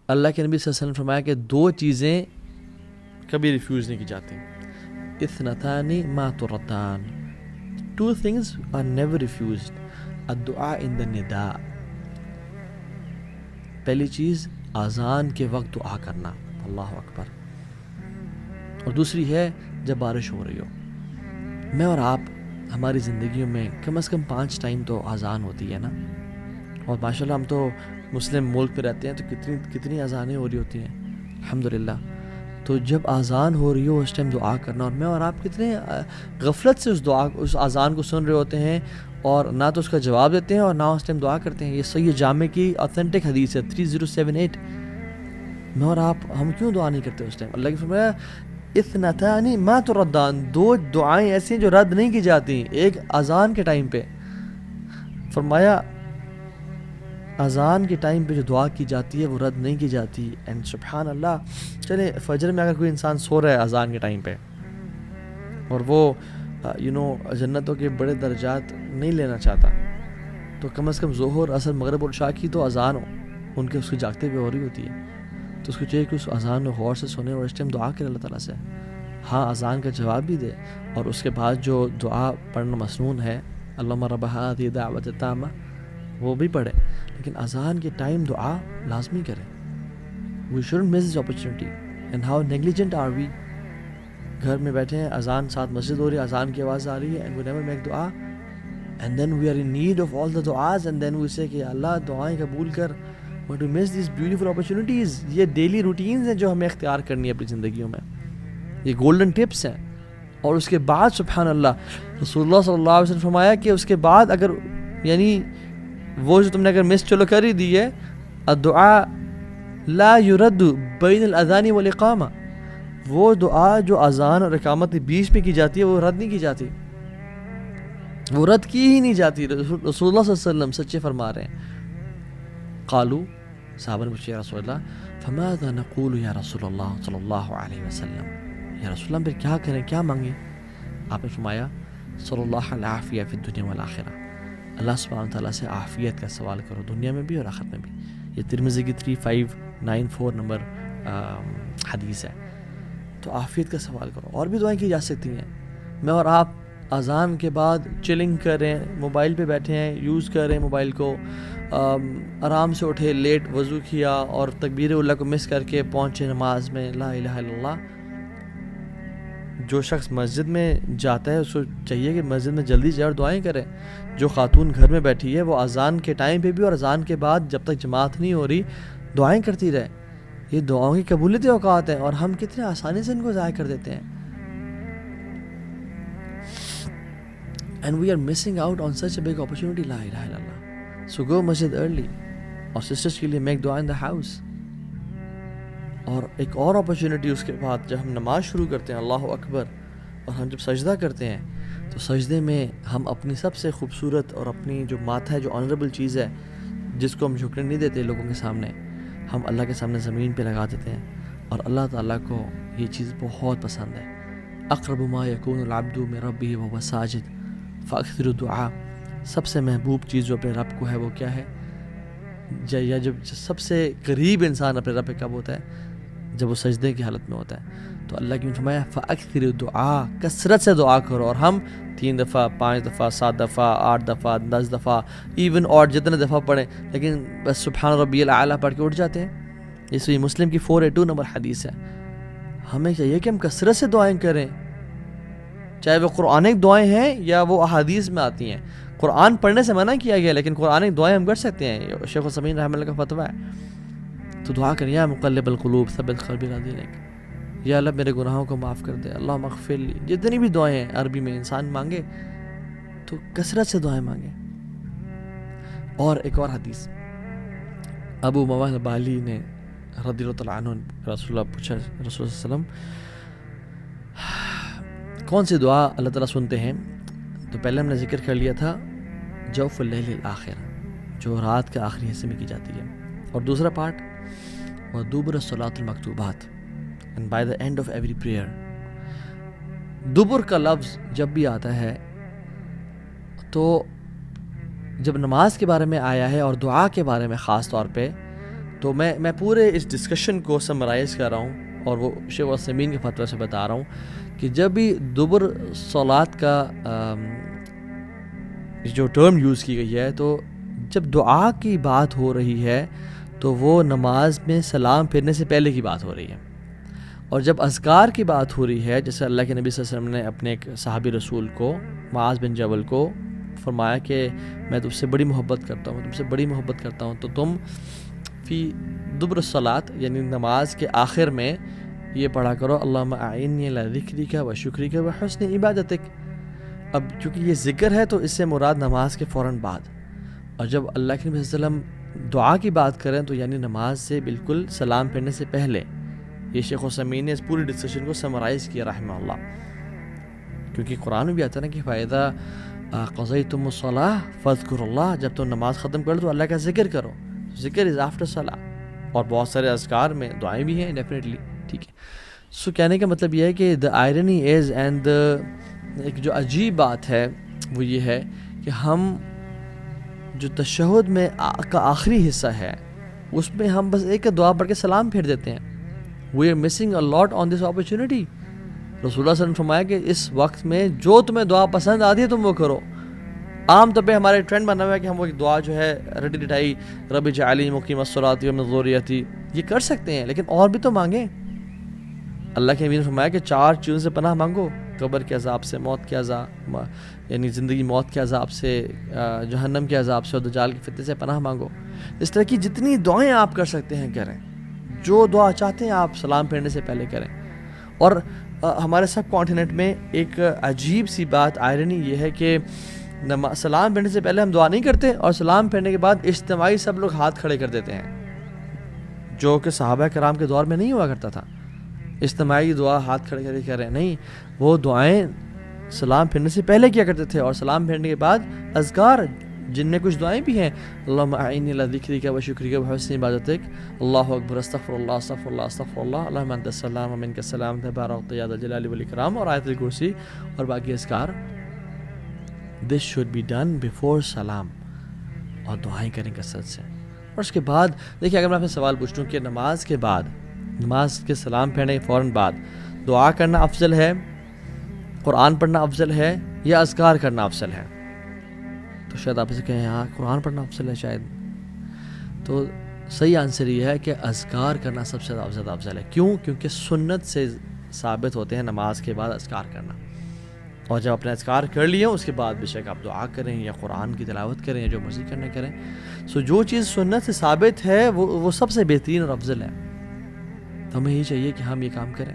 اللہ کے نبی صلی اللہ علیہ وسلم نے فرمایا کہ 2 چیزیں کبھی ریفیوز نہیں کی جاتی. اثنتان ما تردان. 2 things are never refused. الدعاء in the نداء. پہلی چیز اذان کے وقت دعا کرنا، اللہ اکبر. اور دوسری ہے جب بارش ہو رہی ہو. میں اور آپ ہماری زندگیوں میں کم از کم 5 ٹائم تو اذان ہوتی ہے نا. اور ماشاءاللہ ہم تو مسلم ملک میں رہتے ہیں تو کتنی اذانیں ہو رہی ہوتی ہیں الحمدللہ. تو جب اذان ہو رہی ہو اس ٹائم دعا کرنا. اور میں اور آپ کتنے غفلت سے اس اذان کو سن رہے ہوتے ہیں اور نہ تو اس کا جواب دیتے ہیں اور نہ اس ٹائم دعا کرتے ہیں. یہ صحیح جامع کی اوتھینٹک حدیث ہے 3078. میں اور آپ ہم کیوں دعا نہیں کرتے اس ٹائم؟ اللہ کی فرمایا اثنتان ما تردان. 2 دعائیں ایسی ہیں جو رد نہیں کی جاتی. ایک اذان کے ٹائم پہ فرمایا اذان کے ٹائم پہ جو دعا کی جاتی ہے وہ رد نہیں کی جاتی. اینڈ سبحان اللہ. چلے فجر میں اگر کوئی انسان سو رہا ہے اذان کے ٹائم پہ اور وہ جنتوں کے بڑے درجات نہیں لینا چاہتا تو کم از کم ظہر عصر مغرب اور عشاء کی تو اذان ہو ان کے اس کو جاگتے پہ ہو رہی ہوتی ہے. تو اس کو چاہیے کہ اس اذان میں غور سے سنے اور اس ٹائم دعا کرے اللہ تعالیٰ سے. ہاں اذان کا جواب بھی دے اور اس کے بعد جو دعا پڑھنا مسنون ہے اللہم رب ہذہ دعوت التامہ وہ بھی پڑھے. لیکن اذان کے ٹائم دعا لازمی کریں. We shouldn't miss this opportunity. And how negligent are we? گھر میں بیٹھے ہیں اذان ساتھ مسجد ہو رہی ہے اذان کی آواز آ رہی ہے and we never make دعا and then we are in need of all the du'as and then we say کہ اللہ دعائیں قبول کر. But we miss these beautiful opportunities. یہ ڈیلی روٹینز ہیں جو ہمیں اختیار کرنی ہے اپنی زندگیوں میں. یہ گولڈن ٹپس ہیں. اور اس کے بعد سبحان اللہ رسول اللہ صلی اللہ علیہ وسلم فرمایا کہ اس کے بعد اگر یعنی وہ جو تم نے اگر مس چلو کر ہی دی ہے الدعاء لا يرد بین الاذان والاقامہ. وہ دعا جو اذان اور اقامت کے بیچ میں کی جاتی ہے وہ رد نہیں کی جاتی. وہ رد کی ہی نہیں جاتی. رسول اللہ صلی اللہ علیہ وسلم سچے فرما رہے ہیں. قالو صحابہ نے پوچھا یا رسول اللہ فماذا نقول یا رسول اللہ صلی اللہ علیہ وسلم. یا رسول اللہ پھر کیا کریں کیا مانگیں؟ آپ نے فرمایا صلی اللہ العافیہ فی الدنیا والآخرہ. اللہ سبحانہ تعالیٰ سے عافیت کا سوال کرو دنیا میں بھی اور آخرت میں بھی. یہ ترمذی کی 3594 نمبر حدیث ہے. تو عافیت کا سوال کرو. اور بھی دعائیں کی جا سکتی ہیں. میں اور آپ اذان کے بعد چلنگ کر رہے ہیں موبائل پہ بیٹھے ہیں یوز کر رہے ہیں موبائل کو آرام سے اٹھے لیٹ وضو کیا اور تکبیر اللہ کو مس کر کے پہنچے نماز میں لا الہ الا اللہ. جو شخص مسجد میں جاتا ہے اس کو چاہیے کہ مسجد میں جلدی جائے اور دعائیں کرے. جو خاتون گھر میں بیٹھی ہے وہ اذان کے ٹائم پہ بھی اور اذان کے بعد جب تک جماعت نہیں ہو رہی دعائیں کرتی رہے. یہ دعاؤں کی قبولیت اوقات ہیں اور ہم کتنے آسانی سے ان کو ضائع کر دیتے ہیں. And we are missing out on such a big opportunity. La ilaha illallah. So go masjid early. اور سسٹرز کے لیے make dua in the house. اور ایک اور اپرچونٹی اس کے بعد جب ہم نماز شروع کرتے ہیں اللہ اکبر اور ہم جب سجدہ کرتے ہیں تو سجدے میں ہم اپنی سب سے خوبصورت اور اپنی جو ماتھا ہے جو آنریبل چیز ہے جس کو ہم جھکنے نہیں دیتے لوگوں کے سامنے ہم اللہ کے سامنے زمین پہ لگا دیتے ہیں. اور اللہ تعالیٰ کو یہ چیز بہت پسند ہے. اقرب ما یکون العبد من ربہ وهو ساجد فاکثر الدعاء. سب سے محبوب چیز جو اپنے رب کو ہے وہ کیا ہے؟ یا جب سب سے قریب انسان اپنے رب پہ کب ہوتا ہے؟ جب وہ سجدے کی حالت میں ہوتا ہے. تو اللہ کی فرمایا فاکثر الدعاء. کثرت سے دعا کرو. اور ہم 3 دفعہ 5 دفعہ 7 دفعہ 8 دفعہ 10 دفعہ ایون اور جتنے دفعہ پڑھیں لیکن بس سبحان ربی الاعلیٰ پڑھ کے اٹھ جاتے ہیں. یہ صحیح مسلم کی 482 نمبر حدیث ہے. ہمیں چاہیے کہ ہم کثرت سے دعائیں کریں چاہے وہ قرآنک دعائیں ہیں یا وہ احادیث میں آتی ہیں. قرآن پڑھنے سے منع کیا گیا لیکن قرآنک دعائیں ہم کر سکتے ہیں. شیخ السمین رحمہ اللہ کا فتویٰ ہے. تو دعا کریں یا مقلب القلوب ثبت قلبی علی دینک. یا اللہ میرے گناہوں کو معاف کر دے. اللہم اغفر لی. جتنی بھی دعائیں ہیں عربی میں انسان مانگے تو کثرت سے دعائیں مانگے. اور ایک اور حدیث ابو موال بالی نے رضی اللہ عنہ رسول اللہ پوچھا رسول اللہ صلی اللہ علیہ وسلم کون سی دعا اللہ تعالیٰ سنتے ہیں؟ تو پہلے ہم نے ذکر کر لیا تھا جوف اللیل الآخر جو رات کے آخری حصے میں کی جاتی ہے. اور دوسرا پارٹ ودبر الصلاۃ المکتوبات and by the end of every prayer. دبر کا لفظ جب بھی آتا ہے تو جب نماز کے بارے میں آیا ہے اور دعا کے بارے میں خاص طور پہ تو میں پورے اس ڈسکشن کو سمرائز کر رہا ہوں اور وہ شیخ عثیمین کے فتویٰ سے بتا رہا ہوں کہ جب بھی دبر صلات کا جو ٹرم یوز کی گئی ہے تو جب دعا کی بات ہو رہی ہے تو وہ نماز میں سلام پھیرنے سے پہلے کی بات ہو رہی ہے، اور جب اذکار کی بات ہو رہی ہے جیسے اللہ کے نبی صلی اللہ علیہ وسلم نے اپنے ایک صحابی رسول کو معاذ بن جبل کو فرمایا کہ میں تم سے بڑی محبت کرتا ہوں تو تم فی دبر الصلاۃ یعنی نماز کے آخر میں یہ پڑھا کرو اللہم اعنی علی ذکرک و شکرک و حسن عبادتک۔ اب چونکہ یہ ذکر ہے تو اس سے مراد نماز کے فوراً بعد، اور جب اللہ کے نبی صلی اللہ علیہ وسلم دعا کی بات کریں تو یعنی نماز سے بالکل سلام پھیرنے سے پہلے۔ یہ شیخ عثیمین نے اس پوری ڈسکشن کو سمرائز کیا رحمہ اللہ، کیونکہ قرآن میں بھی آتا ہے نا کہ فَإِذَا قَضَيْتُمُ الصَّلَاةَ فَاذْكُرُوا اللَّهَ، جب تم نماز ختم کر دو اللہ کا ذکر کرو، ذکر از آفٹر صلاح، اور بہت سارے اذکار میں دعائیں بھی ہیں ڈیفینیٹلی، ٹھیک ہے۔ سو کہنے کا مطلب یہ ہے کہ the irony is and ایک جو عجیب بات ہے وہ یہ ہے کہ ہم جو تشہد میں کا آخری حصہ ہے اس میں ہم بس ایک دعا پڑھ کے سلام پھیر دیتے ہیں۔ We are missing a lot on this opportunity۔ رسول اللہ صلی اللہ علیہ وسلم نے فرمایا کہ اس وقت میں جو تمہیں دعا پسند آتی ہے تم وہ کرو۔ عام طور پہ ہمارے ٹرینڈ بنا ہوا ہے کہ ہم وہ دعا جو ہے رٹی رٹائی رب اجعلنی مقیم الصلاۃ ومن ذریتی یہ کر سکتے ہیں، لیکن اور بھی تو مانگیں۔ اللہ کے نبی نے فرمایا کہ 4 چیزوں سے پناہ مانگو، قبر کے عذاب سے، موت کے عذاب یعنی زندگی موت کے عذاب سے، جہنم کے عذاب سے، اور دجال کے فتنے سے پناہ مانگو۔ اس طرح کی جتنی دعائیں آپ کر سکتے ہیں کریں، جو دعا چاہتے ہیں آپ سلام پھیرنے سے پہلے کریں۔ اور ہمارے سب کانٹیننٹ میں ایک عجیب سی بات آئرنی یہ ہے کہ سلام پھیرنے سے پہلے ہم دعا نہیں کرتے، اور سلام پھیرنے کے بعد اجتماعی سب لوگ ہاتھ کھڑے کر دیتے ہیں، جو کہ صحابہ کرام کے دور میں نہیں ہوا کرتا تھا۔ اجتماعی دعا ہاتھ کھڑے کر کے کر رہے ہیں، نہیں، وہ دعائیں سلام پھیرنے سے پہلے کیا کرتے تھے، اور سلام پھیرنے کے بعد اذکار جن میں کچھ دعائیں بھی ہیں، اللہم اعنی علی ذکرک و شکرک و حسن عبادتک، اللہ اکبر، استغفر اللہ استغفر اللہ استغفر اللہ، اللہم انت السلام و منک السلام تبارکت یا ذا الجلال والاکرام، اور آیت الکرسی اور باقی اذکار۔ This should be done before سلام، اور دعائیں کریں کثرت سے۔ اور اس کے بعد دیکھیں، اگر میں آپ سے سوال پوچھوں کہ نماز کے بعد، نماز کے سلام پھیرنے کے فوراً بعد دعا کرنا افضل ہے، قرآن پڑھنا افضل ہے، یا اذکار کرنا افضل ہے، تو شاید آپ سے کہیں ہاں قرآن پڑھنا افضل ہے شاید۔ تو صحیح آنسر یہ ہے کہ اذکار کرنا سب سے زیادہ افضل ہے۔ کیوں؟ کیونکہ سنت سے ثابت ہوتے ہیں نماز کے بعد اذکار کرنا، اور جب اپنے اذکار کر لیے اس کے بعد بے شک آپ دعا کریں یا قرآن کی تلاوت کریں یا جو مرضی کرنا کریں۔ سو جو چیز سنت سے ثابت ہے وہ سب سے بہترین اور افضل ہے، تو ہمیں یہی چاہیے کہ ہم یہ کام کریں۔